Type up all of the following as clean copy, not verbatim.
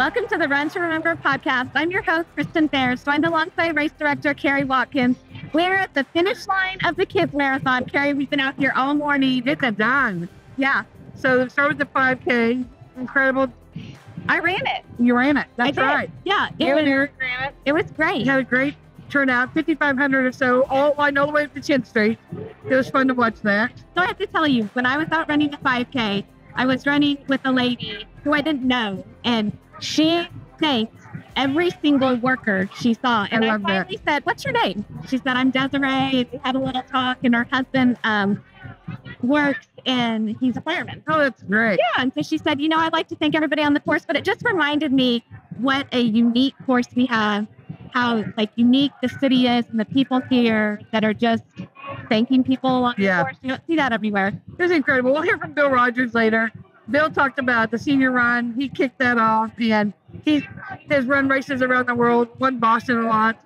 Welcome to the Run to Remember podcast. I'm your host, Kristen Fair, joined alongside race director Carrie Watkins. We're at the finish line of the kids marathon. Carrie, we've been out here all morning. It's done. Yeah. So it started with the 5K. Incredible. I ran it. You ran it. I That's did. right. Yeah. Eric ran it. It was great. You had a great turnout, 5,500 or so, all the way up to 10th Street. It was fun to watch that. So I have to tell you, when I was out running the 5K, I was running with a lady who I didn't know, and she thanked every single worker she saw. And I finally said, "What's your name?" She said, "I'm Desiree." We had a little talk, and her husband works, and he's a fireman. Oh, that's great. Yeah, and so she said, "I'd like to thank everybody on the course," but it just reminded me what a unique course we have, how unique the city is, and the people here that are just thanking people on the course. You don't see that everywhere. It was incredible. We'll hear from Bill Rodgers later. Bill talked about the senior run. He kicked that off, and he has run races around the world, won Boston a lot.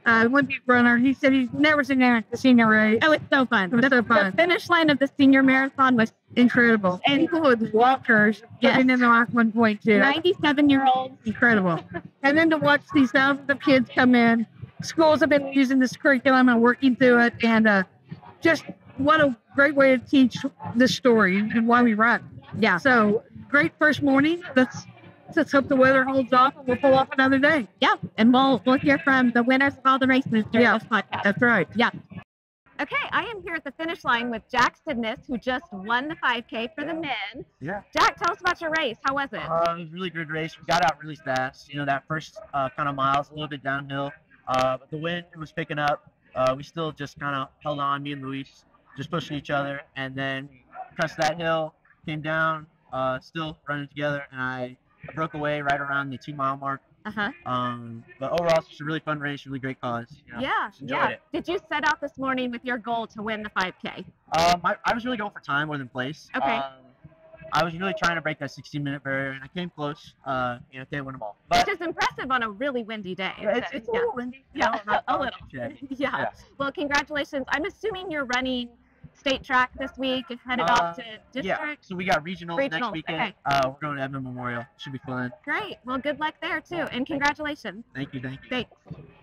Olympic runner. He said he's never seen the senior race. Oh, it's so fun. The finish line of the senior marathon was incredible. And people with walkers getting in the last 1.2. 97-year-olds. Incredible. And then to watch these thousands of kids come in. Schools have been using this curriculum and working through it. And just what a great way to teach this story and why we run. Yeah. So great first morning. Let's hope the weather holds off and we'll pull off another day. Yeah. And we'll hear from the winners of all the races during this podcast. That's right. Yeah. Okay, I am here at the finish line with Jack Sidness, who just won the 5K for the men. Yeah. Jack, tell us about your race. How was it? It was a really good race. We got out really fast. That first kind of miles, a little bit downhill. But the wind was picking up. We still just kind of held on, me and Luis, just pushing each other. And then we pressed that hill, came down, still running together, and I broke away right around the 2-mile mark. Uh-huh. But overall, it's just a really fun race, really great cause. Yeah. Enjoyed it. Did you set out this morning with your goal to win the 5K? I was really going for time more than place. Okay. I was really trying to break that 16-minute barrier, and I came close. Can't win them all. But which is impressive on a really windy day. It's a little windy. Yeah, a little. Yeah. Well, congratulations. I'm assuming you're running state track this week and headed off to district. Yeah, so we got regional next weekend. Okay. We're going to Edmond Memorial. Should be fun. Great. Well, good luck there, too, and congratulations. Thank you. Thanks.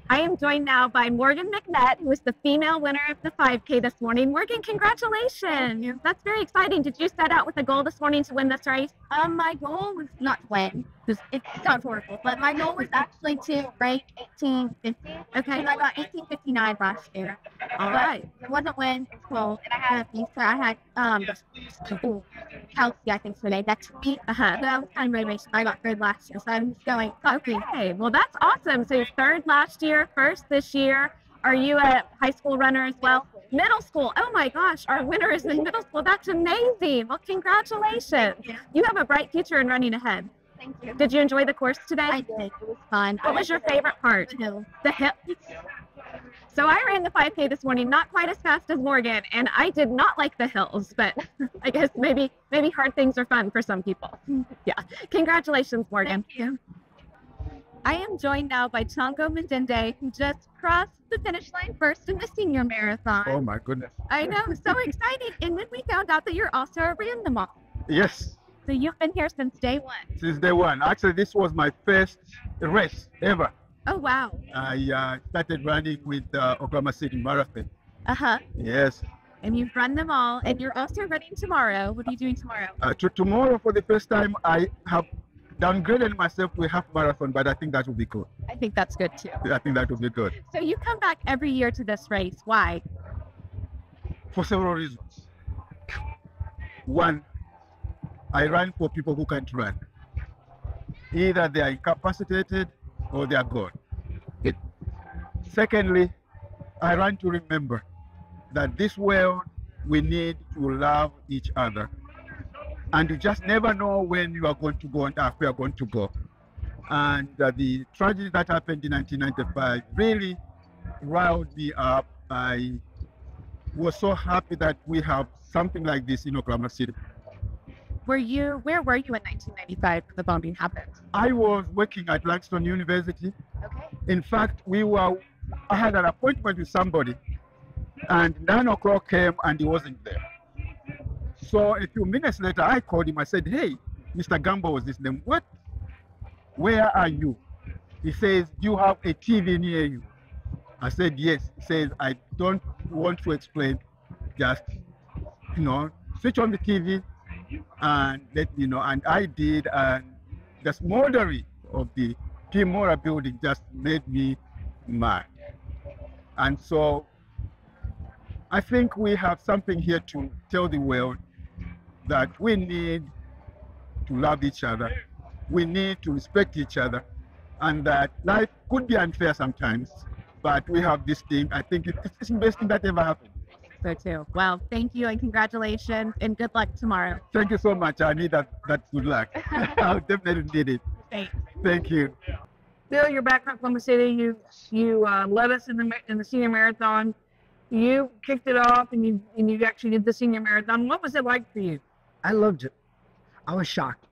I am joined now by Morgan McNett, who is the female winner of the 5K this morning. Morgan, congratulations. That's very exciting. Did you set out with a goal this morning to win this race? My goal was not to win, because it sounds horrible, but my goal was actually to rank 1850. Okay. And I got 1859 last year. All right. It wasn't win, it's cool. And I had a piece where I had Kelsey, I think, today next to me. Uh-huh. So I was kind of motivated. I got third last year, so I'm just going. Okay. Well, that's awesome. So you're third last year, first this year. Are you a high school runner as well? Middle school. Oh my gosh, our winner is in middle school. That's amazing. Well, congratulations. You have a bright future in running ahead. Thank you. Did you enjoy the course today? I did. It was fun. What was your favorite part? The hill. The hill. So I ran the 5K this morning, not quite as fast as Morgan, and I did not like the hills, but I guess maybe hard things are fun for some people. Yeah. Congratulations, Morgan. Thank you. I am joined now by Chango Mendende, who just crossed the finish line first in the senior marathon. Oh my goodness. I know, so exciting. And then we found out that you're also a random. Yes, So you've been here since day one. since day one. Actually, this was my first race ever. Oh, wow. I started running with Oklahoma City Marathon. Uh-huh. Yes. And you've run them all, and you're also running tomorrow. What are you doing tomorrow? Tomorrow, for the first time, I have downgraded myself to half marathon, but I think that will be good. I think that's good, too. I think that will be good. So you come back every year to this race. Why? For several reasons. One, I run for people who can't run. Either they are incapacitated or they are gone. Secondly, I run to remember that this world, we need to love each other. And you just never know when you are going to go and where you are going to go. And the tragedy that happened in 1995 really riled me up. I was so happy that we have something like this in Oklahoma City. Where were you in 1995 when the bombing happened? I was working at Langston University. Okay. In fact, I had an appointment with somebody, and 9 o'clock came and he wasn't there. So a few minutes later, I called him. I said, "Hey, Mr. Gambo was his name. What where are you? He says, do you have a TV near you? I said, yes. He says, I don't want to explain. Just, switch on the TV and let me know. And I did. And the smoldery of the Kimura building just made me mad. And so I think we have something here to tell the world that we need to love each other. We need to respect each other, and that life could be unfair sometimes, but we have this thing. I think it's the best thing that ever happened. So too. Well, thank you and congratulations and good luck tomorrow. Thank you so much. I need that good luck. I'll definitely need it. Thanks. Thank you. Bill, you're back from Oklahoma City. You led us in the senior marathon. You kicked it off, and you actually did the senior marathon. What was it like for you? I loved it. I was shocked.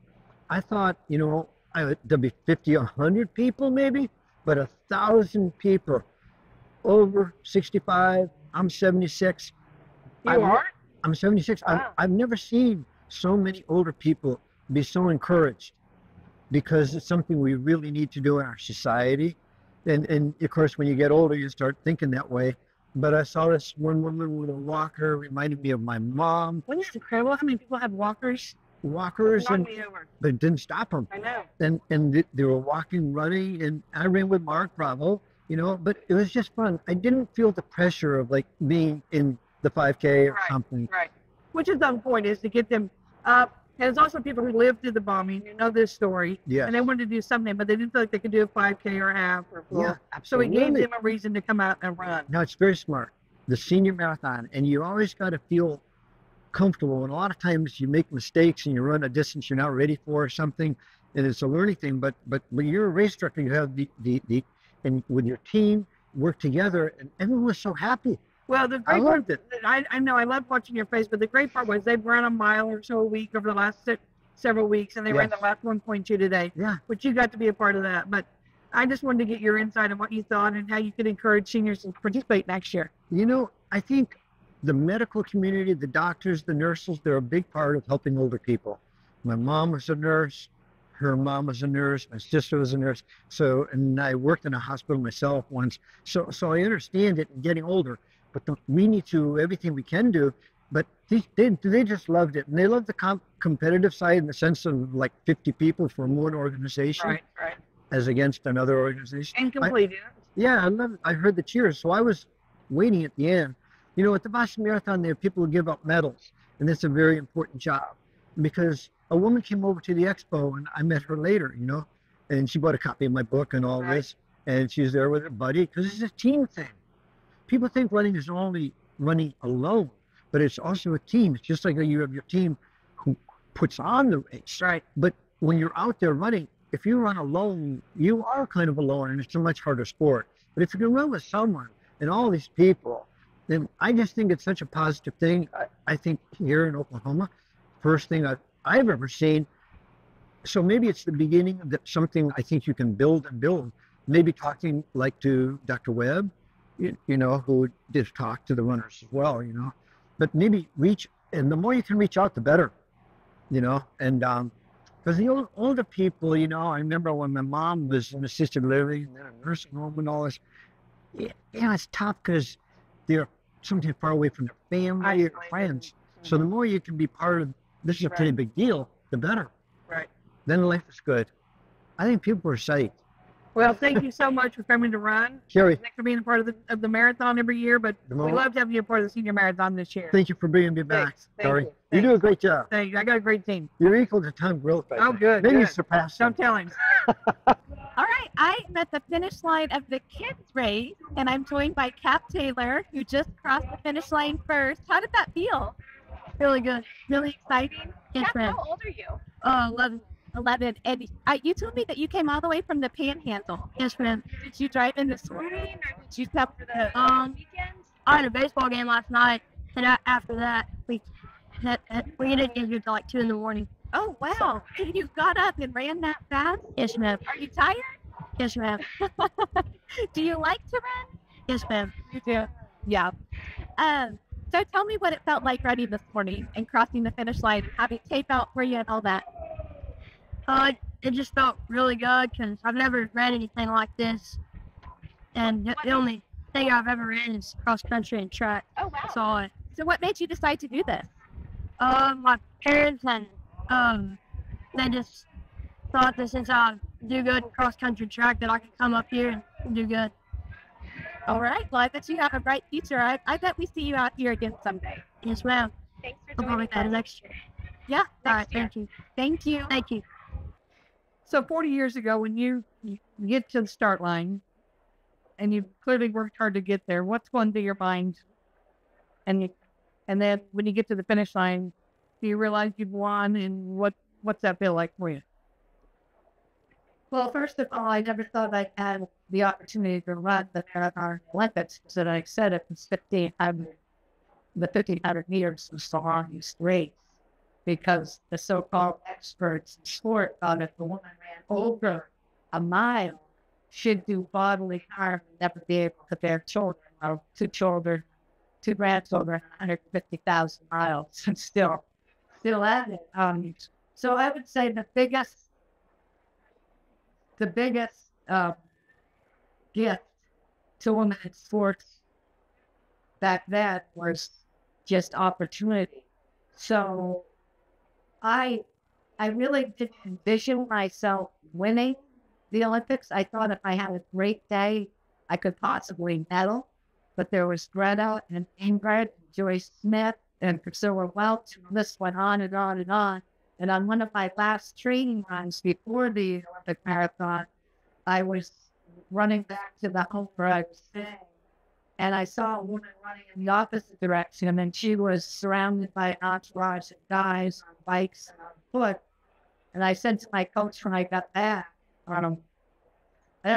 I thought, there'd be 50, 100 people maybe, but 1,000 people over 65. I'm 76. I'm 76. Wow. I've never seen so many older people be so encouraged, because it's something we really need to do in our society. And of course, when you get older, you start thinking that way. But I saw this one woman with a walker, reminded me of my mom. Wasn't it incredible how many people had walkers? Walkers, Knocked me over. but it didn't stop them. I know. And they were walking, running, and I ran with Mark Bravo, but it was just fun. I didn't feel the pressure of like being in the 5K or something. Right. Which is the point, is to get them up. And there's also people who lived through the bombing, you know this story. Yes. And they wanted to do something, but they didn't feel like they could do a 5K or a half or full. Yeah, So it absolutely. gave them a reason to come out and run. No, it's very smart. The senior marathon, and you always got to feel comfortable. And a lot of times you make mistakes and you run a distance you're not ready for or something, and it's a learning thing. But when you're a race director, you have the and with your team work together, and everyone was so happy. Well, the I great loved it. I know I loved watching your face, but the great part was they've run a mile or so a week over the last several weeks, and they ran the Yes. last 1.2 today, Yeah. which you got to be a part of that. But I just wanted to get your insight on what you thought and how you could encourage seniors to participate next year. I think the medical community, the doctors, the nurses, they're a big part of helping older people. My mom was a nurse. Her mom was a nurse. My sister was a nurse. And I worked in a hospital myself once. So I understand it, getting older. But we need to everything we can do. But they just loved it, and they loved the competitive side in the sense of like 50 people from one organization, Right. as against another organization. And completed it. Yeah, I love it. I heard the cheers, so I was waiting at the end. At the Boston Marathon, there are people who give out medals, and that's a very important job, because a woman came over to the expo, and I met her later, and she bought a copy of my book and all this, and she's there with her buddy, because it's a team thing. People think running is only running alone, but it's also a team. It's just like you have your team who puts on the race. Right. But when you're out there running, if you run alone, you are kind of alone, and it's a much harder sport. But if you can run with someone and all these people, then I just think it's such a positive thing. I think here in Oklahoma, first thing I've ever seen. So maybe it's the beginning of something I think you can build and build. Maybe talking like to Dr. Webb, who did talk to the runners as well, but maybe and the more you can reach out, the better, and because the older people, I remember when my mom was in assisted living and then a nursing home and all this, it's tough because they're sometimes far away from their family or friends. So the more you can be part of, this is a pretty big deal, the better. Right. Then life is good. I think people are psyched. Well, thank you so much for coming to run. Kerry, Thanks for being a part of the marathon every year, but we love to have you a part of the senior marathon this year. thank you for bringing me back, Thanks. Thank Kerry. you. You do a great job. Thank you. I got a great team. You're equal to Tom Grilled. Oh, good. Maybe you good. surpass I'm him. telling. All right, I am at the finish line of the kids race, and I'm joined by Cap Taylor, who just crossed the finish line first. How did that feel? Really good. Really exciting? Yes, ma'am. How old are you? 11. 11. And you told me that you came all the way from the Panhandle. Yes, ma'am. Did you drive in this morning, or did you come for the weekend? I had a baseball game last night, and after that, we didn't get here till like 2 in the morning. Oh, wow. You got up and ran that fast? Yes, ma'am. Are you tired? Yes, ma'am. Do you like to run? Yes, ma'am. You do. Yeah. So tell me what it felt like running this morning and crossing the finish line, having tape out for you and all that. it just felt really good because I've never read anything like this. And the only thing I've ever read is cross country and track. Oh, wow. That's all it. So what made you decide to do this? My parents and they just thought that since I do good in cross country track that I could come up here and do good. All right. Well, I bet you have a bright future. I bet we see you out here again someday. Yes, ma'am. Thanks for I'll joining probably us. get it next year. Yeah. All right, Next year. thank you. Thank you. Thank you. So 40 years ago, when you get to the start line, and you've clearly worked hard to get there, what's going through your mind? And then when you get to the finish line, do you realize you've won? And what's that feel like for you? Well, first of all, I never thought I'd have the opportunity to run the Marathon Olympics. So I said it was 1,500. The 1,500 meters was the longest race because the so-called experts in sport thought if the woman ran over a mile, she'd do bodily harm and never be able to bear children. Or two grandchildren, 150,000 miles, and still at it. So I would say the biggest gift to women in sports back then was just opportunity. So I really didn't envision myself winning the Olympics. I thought if I had a great day, I could possibly medal. But there was Greta and Ingrid, and Joyce Smith, and Priscilla Welch. The list went on and on and on. And on one of my last training runs before the Olympic marathon, I was running back to the home where I was staying. And I saw a woman running in the opposite direction, and she was surrounded by an entourage of guys on bikes and on foot. And I said to my coach when I got back, I don't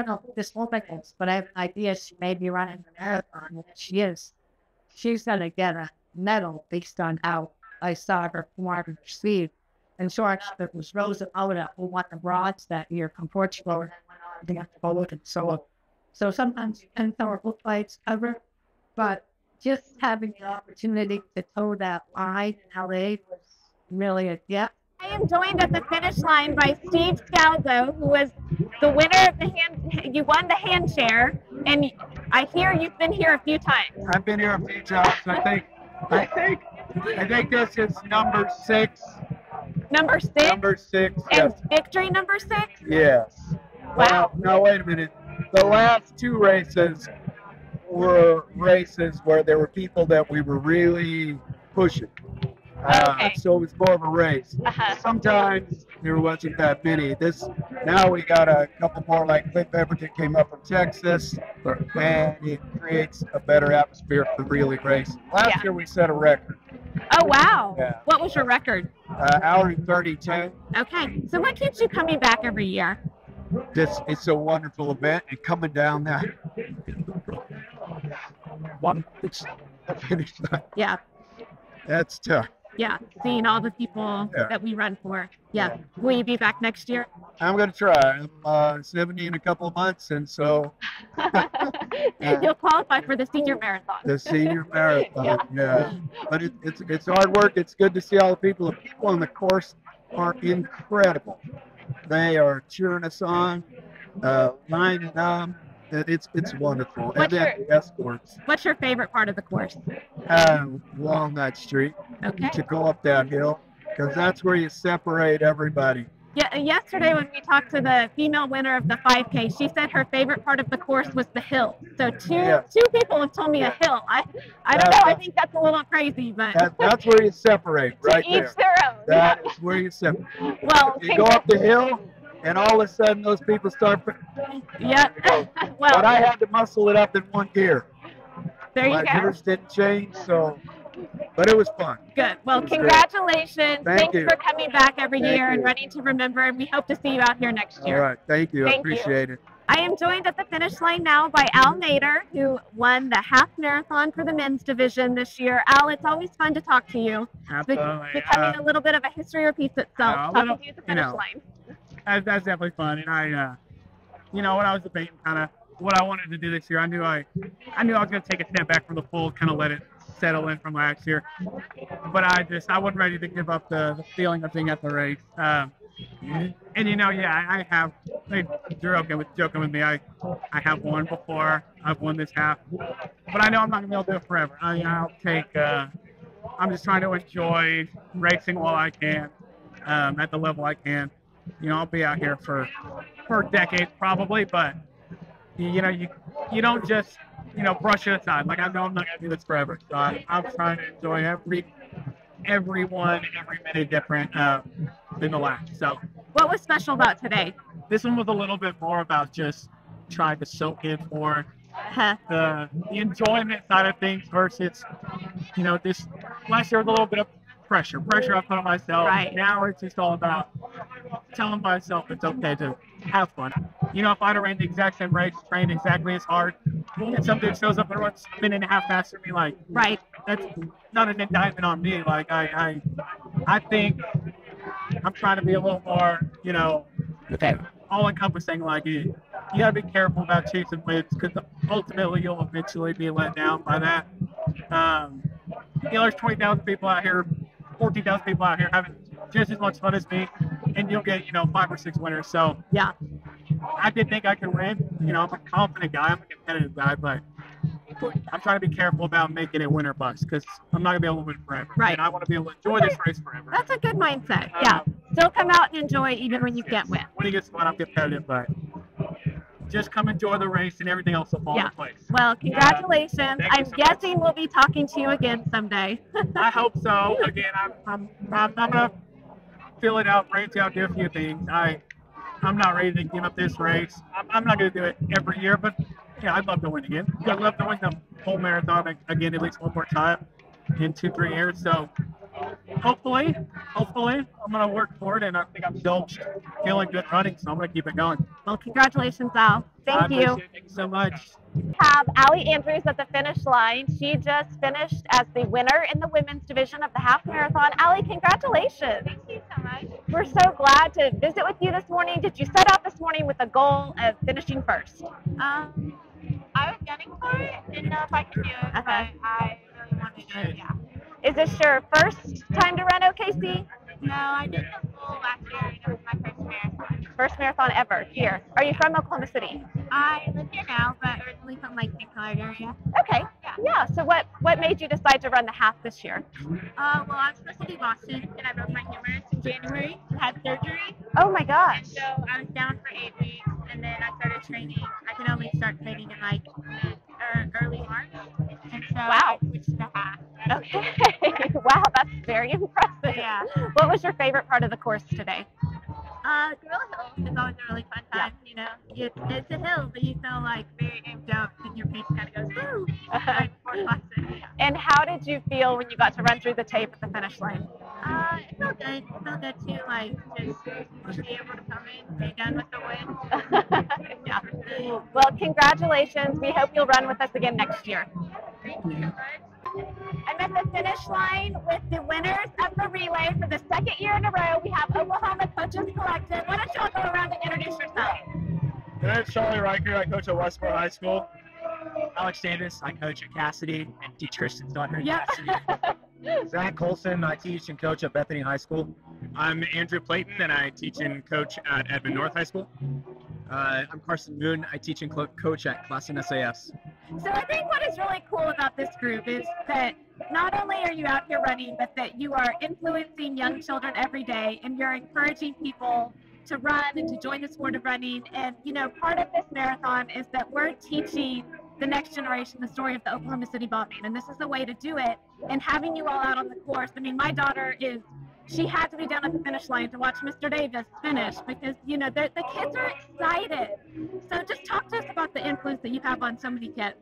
know who this woman is, but I have an idea she may be running the marathon, and if she is, she's going to get a medal based on how I saw her perform and speed. And sure enough, it was Rosa Oda who won the bronze that year from Portugal, and then went on to get the gold and so on. So sometimes you can tell a book by its cover, but just having the opportunity to toe that line in LA was really a gift. I am joined at the finish line by Steve Scalzo, who was the winner of the you won the hand share, and I hear you've been here a few times. I've been here a few times. I think this is number 6. Number 6? Number 6. And Yes. victory number 6? Yes. Wow. Now wait a minute. The last 2 races were races where there were people that we were really pushing. Okay. So it was more of a race. Uh-huh. Sometimes there wasn't that many. Now we got a couple more, like Cliff Everton came up from Texas, and it creates a better atmosphere for really racing. Last year we set a record. Oh, wow. Yeah. What was your record? Hour and 32. Okay. So what keeps you coming back every year? It's a wonderful event, and coming down that. Yeah. That's tough. Yeah. Seeing all the people that we run for. Yeah. Will you be back next year? I'm going to try. I'm 70 in a couple of months, and so You'll qualify for the senior marathon. the senior marathon. Yeah. But it's hard work. It's good to see all the people. The people on the course are incredible. They are cheering us on, lining up. It's wonderful. And then the escorts. What's your favorite part of the course? Walnut Street. Okay. To go up that hill, because that's where you separate everybody. Yeah, yesterday when we talked to the female winner of the 5K, she said her favorite part of the course was the hill. So two people have told me a hill. I don't know. I think that's a little crazy, but That's where you separate, right each there. their own. That is where you separate. Well, You go up the hill, and all of a sudden those people start. Yeah. But Well, I had to muscle it up in one gear. there you My go. gears didn't change, but it was fun. Good. Well, It was great. congratulations. Thank Thanks you. for coming back every Thank year and you. running to remember. And we hope to see you out here next All year. right, thank you. I Thank you. appreciate it. I am joined at the finish line now by Al Nader, who won the half marathon for the men's division this year. Al, it's always fun to talk to you. It's becoming a little bit of a history repeats itself. Talking to you at the finish line. That's definitely fun. And I, when I was debating kind of what I wanted to do this year, I knew I was going to take a step back from the full, kind of let it settle in from last year. But I wasn't ready to give up the feeling of being at the race. And yeah, I have. Like, joking with me. I have won before. I've won this half, but I know I'm not gonna be able to do it forever. I'll take. I'm just trying to enjoy racing while I can, at the level I can. I'll be out here for a decade probably, but you don't just brush it aside. Like, I know I'm not gonna do this forever, so I'm trying to enjoy every minute different than the last. So, what was special about today? This one was a little bit more about just trying to soak in more the enjoyment side of things versus, this last year was a little bit of pressure I put on myself. Right. Now it's just all about telling myself it's okay to have fun. If I'd have ran the exact same race, trained exactly as hard, and some dude shows up and runs a minute and a half faster than me, like, right, that's not an indictment on me. Like, I think I'm trying to be a little more, all-encompassing. Like, you gotta be careful about chasing wins, because ultimately you'll eventually be let down by that. There's 20,000 people out here, 14,000 people out here having just as much fun as me, and you'll get 5 or 6 winners. So yeah, I did think I could win. I'm a confident guy, I'm a competitive guy, but I'm trying to be careful about making it win or bust, because I'm not gonna be able to win forever. Right. And I want to be able to enjoy this race forever. That's a good mindset. Yeah, still come out and enjoy even when you can't win. When it gets fun, I'm competitive, but just come enjoy the race, and everything else will fall into place. Well, congratulations. Thank you I'm so guessing we'll be talking to you again someday. I hope so. Again, I'm gonna fill it out, branch out, do a few things. I'm not ready to give up this race. I'm not gonna do it every year, but yeah, I'd love to win again. I'd love to win the whole marathon again at least one more time in 2-3 years. So hopefully, I'm gonna work for it, and I think I'm still feeling good running, so I'm gonna keep it going. Well, congratulations, Al. Thank you. Thank you so much. Have Allie Andrews at the finish line. She just finished as the winner in the women's division of the half marathon. Allie, congratulations. Thank you so much. We're so glad to visit with you this morning. Did you set out this morning with a goal of finishing first? I was gunning for it. Didn't know if I could do it, but I really wanted to do it. Yeah. Is this your first time to run OKC? No, I did the full last year. It was my first marathon. First marathon ever here. Are you from Oklahoma City? I live here now, but originally from like the Colored area. Okay. Yeah. So what made you decide to run the half this year? Well, I was supposed to do Boston, and I broke my humerus in January. Had surgery. Oh my gosh. And so I was down for 8 weeks, and then I started training. I could only start training in like early March, and so I switched to half. Okay. Wow, that's very impressive. Yeah. What was your favorite part of the course today? Gorilla Hill is always a really fun time. It's a hill, but you feel like very amped up, and your pace kind of goes woo right before classes. And how did you feel when you got to run through the tape at the finish line? It felt good. It felt good too, like just be able to come in, be done with the win. Yeah. Well, congratulations. We hope you'll run with us again next year. Thank you so much. I'm at the finish line with the winners of the relay for the second year in a row. We have Oklahoma Coaches Collective. Why don't y'all go around and introduce yourself? My name's Charlie Riker. I coach at Westport High School. Alex Davis. I coach at Cassidy and teach Tristan's daughter at Cassidy. Zach Colson. I teach and coach at Bethany High School. I'm Andrew Clayton, and I teach and coach at Edmond North High School. I'm Carson Moon. I teach and coach at Classen SAS. So I think what is really cool about this group is that not only are you out here running, but that you are influencing young children every day, and you're encouraging people to run and to join the sport of running. And, part of this marathon is that we're teaching the next generation the story of the Oklahoma City bombing, and this is the way to do it. And having you all out on the course, I mean, my daughter she had to be down at the finish line to watch Mr. Davis finish because, the kids are excited. So just talk to us about the influence that you have on so many kids.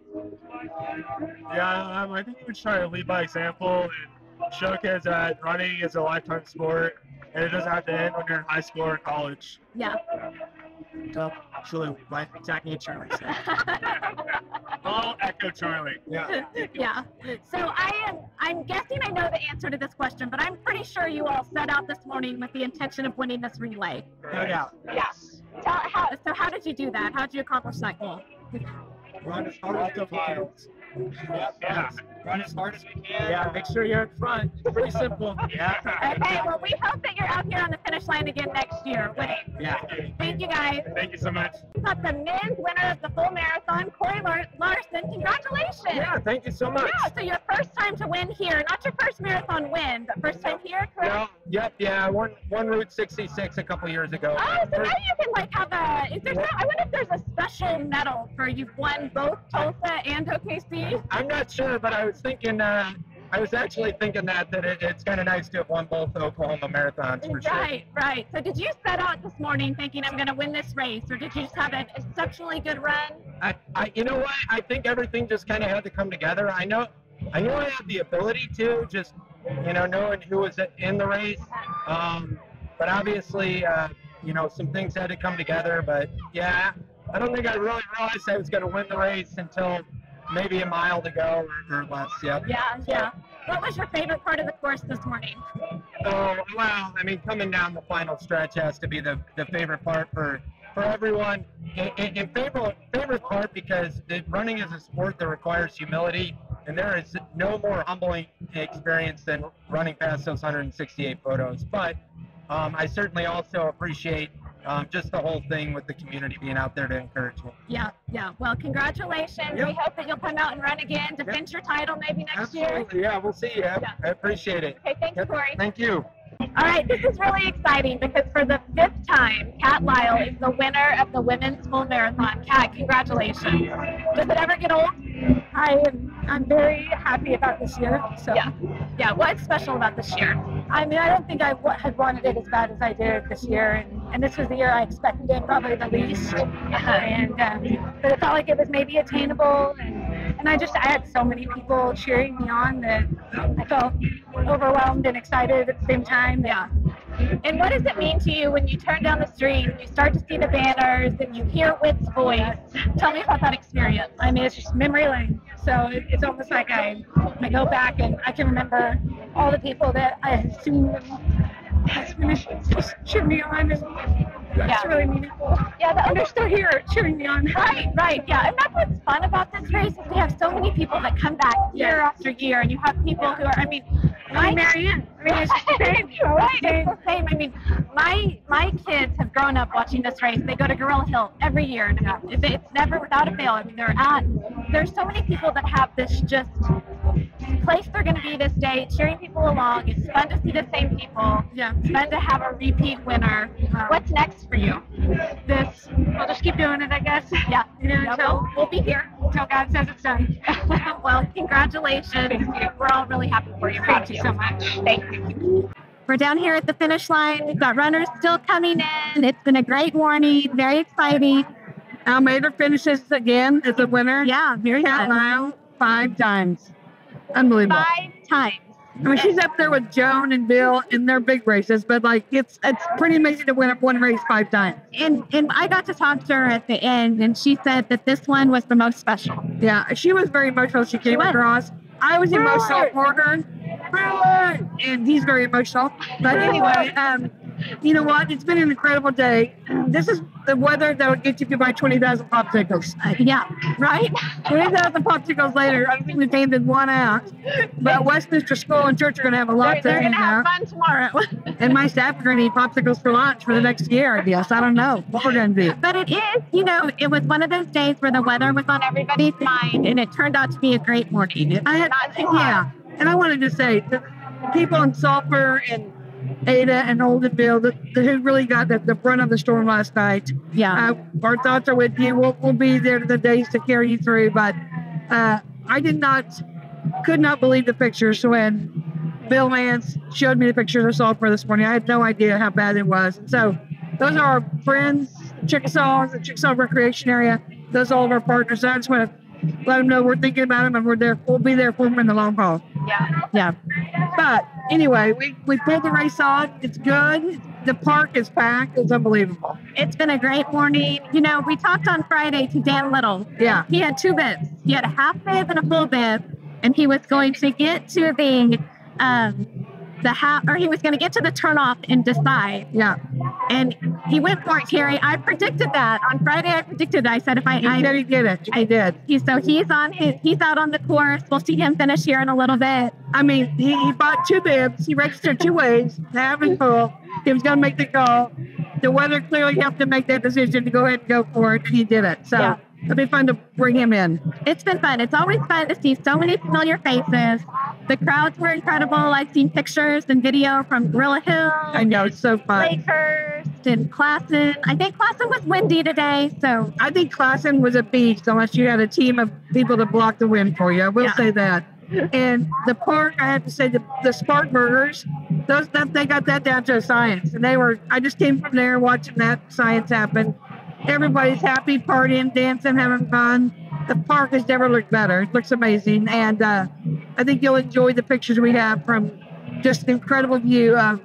Yeah, I think we try to lead by example and show kids that running is a lifetime sport, and it doesn't have to end when you're in high school or college. Yeah. So, actually, like exactly what Charlie said. I'll echo Charlie. Yeah. Yeah. So I'm guessing I know the answer to this question, but I'm pretty sure you all set out this morning with the intention of winning this relay. No doubt. Yeah. So how did you do that? How did you accomplish that goal? Run as hard as you can. Yeah. Run as hard as we can. Yeah, make sure you're in front. Pretty simple. Yeah. Okay, well, we hope that you're out here on the finish line again next year winning. Yeah. Thank you, guys. Thank you so much. We got the men's winner of the full marathon, Corey Larson. Congratulations. Yeah, thank you so much. Yeah, so your first time to win here, not your first marathon win, but first time here, correct? Yeah, I won Route 66 a couple years ago. Oh, so now you can like have I wonder if there's a special medal for you've won both Tulsa and OKC. I'm not sure, but I was actually thinking that it's kind of nice to have won both Oklahoma marathons for sure. Right. So did you set out this morning thinking I'm going to win this race, or did you just have an exceptionally good run? You know what? I think everything just kind of had to come together. I knew I had the ability to, just knowing who was in the race. But obviously, some things had to come together. But yeah, I don't think I really realized I was going to win the race until maybe a mile to go or less. Yeah. What was your favorite part of the course this morning? Oh, well, I mean, coming down the final stretch has to be the favorite part for everyone. And favorite part because running is a sport that requires humility, and there is no more humbling experience than running past those 168 photos. But I certainly also appreciate just the whole thing with the community being out there to encourage me. Yeah. Well, congratulations. Yep. We hope that you'll come out and run again, defend your title maybe next year. Absolutely. Yeah, we'll see you. I appreciate it. Okay, thanks, Corey. Thank you. All right, this is really exciting because for the 5th time, Kat Lyle is the winner of the women's full marathon. Kat, congratulations. Does it ever get old? I'm very happy about this year. So Yeah. What's special about this year? I mean, I don't think I had wanted it as bad as I did this year, and this was the year I expected it probably the least. But it felt like it was maybe attainable, and I had so many people cheering me on that I felt overwhelmed and excited at the same time. Yeah. And what does it mean to you when you turn down the street, you start to see the banners, and you hear Whit's voice? Tell me about that experience. I mean, it's just memory lane. So it's almost like I go back and I can remember all the people that I had seen just cheering me on. And it's really meaningful. Yeah, and they're still here cheering me on. Right. Yeah, and that's what's fun about this race is we have so many people that come back year after year, and you have people who are, Marianne. It's the same. It's the same. I mean, my kids have grown up watching this race. They go to Gorilla Hill every year. It's never without a fail. I mean, there's so many people that have this just place they're going to be this day, cheering people along. It's fun to see the same people. Yeah. It's fun to have a repeat winner. What's next for you? I'll just keep doing it, I guess. Yeah. Until we'll be here until God says it's done. Well, congratulations. We're all really happy for you. Thank you so much. Thank you. We're down here at the finish line. We've got runners still coming in. It's been a great morning. Very exciting. Almeida finishes again as a winner. Yeah, very Kat good. Lyle 5 times. Unbelievable. 5 times. I mean, she's up there with Joan and Bill in their big races, but it's pretty amazing to win one race 5 times. And I got to talk to her at the end, and she said that this one was the most special. Yeah, she was very emotional. She came across. I was emotional for her. And he's very emotional. But anyway, you know what? It's been an incredible day. This is the weather that would get you to buy 20,000 popsicles. Yeah, right? 20,000 popsicles later, I think we painted one out. But Westminster School and church are going to have a lot They're to going to have out. fun tomorrow. And my staff are going to eat popsicles for lunch for the next year, I guess. I don't know what we're going to do. But it is, it was one of those days where the weather was on everybody's mind, and it turned out to be a great morning. And I wanted to say, the people in Sulphur and Ada and Holdenville who really got the brunt of the storm last night. Yeah. Our thoughts are with you. We'll be there the days to carry you through. But I could not believe the pictures when Bill Lance showed me the pictures of Sulphur this morning. I had no idea how bad it was. And so those are our friends, the Chickasaw Recreation Area. Those are all of our partners. And I just want to let them know we're thinking about them and we're there. We'll be there for them in the long haul. Yeah. But anyway, we pulled the race on. It's good. The park is packed. It's unbelievable. It's been a great morning. We talked on Friday to Dan Little. Yeah. He had 2 bibs. He had a half bib and a full bib, and he was going to get to he was going to get to the turnoff and decide. Yeah. And he went for it, Carrie. I predicted that. On Friday, I predicted that. I said if I said he did it. He did. He's out on the course. We'll see him finish here in a little bit. I mean, he bought 2 bibs. He registered 2 ways, half and full. He was going to make the call. The weather clearly helped him make that decision to go ahead and go for it, and he did it. So Yeah. it'll be fun to bring him in. It's been fun. It's always fun to see so many familiar faces. The crowds were incredible. I've seen pictures and video from Gorilla Hill. I know, it's so fun. Lakehurst and Classen. I think Classen was windy today, so I think Classen was a beast unless you had a team of people to block the wind for you. I will say that. And the park, I have to say, the Spark Burgers, they got that down to a science. And I just came from there watching that science happen. Everybody's happy, partying, dancing, having fun. The park has never looked better. It looks amazing. And I think you'll enjoy the pictures we have from just an incredible view of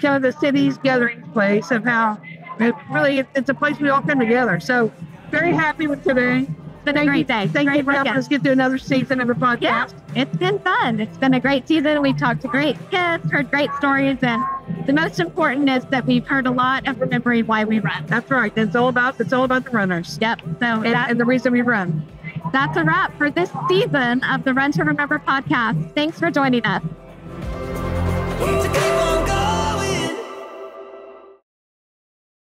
kind of the city's gathering place, of how it's a place we all come together. So very happy with today. it's been a great day. Thank you for helping us get through another season of the podcast. Yeah, it's been fun. It's been a great season. We've talked to great kids, heard great stories, and the most important is that we've heard a lot of remembering why we run. That's right. It's all about the runners. Yep. So And the reason we run. that's a wrap for this season of the Run to Remember podcast. Thanks for joining us.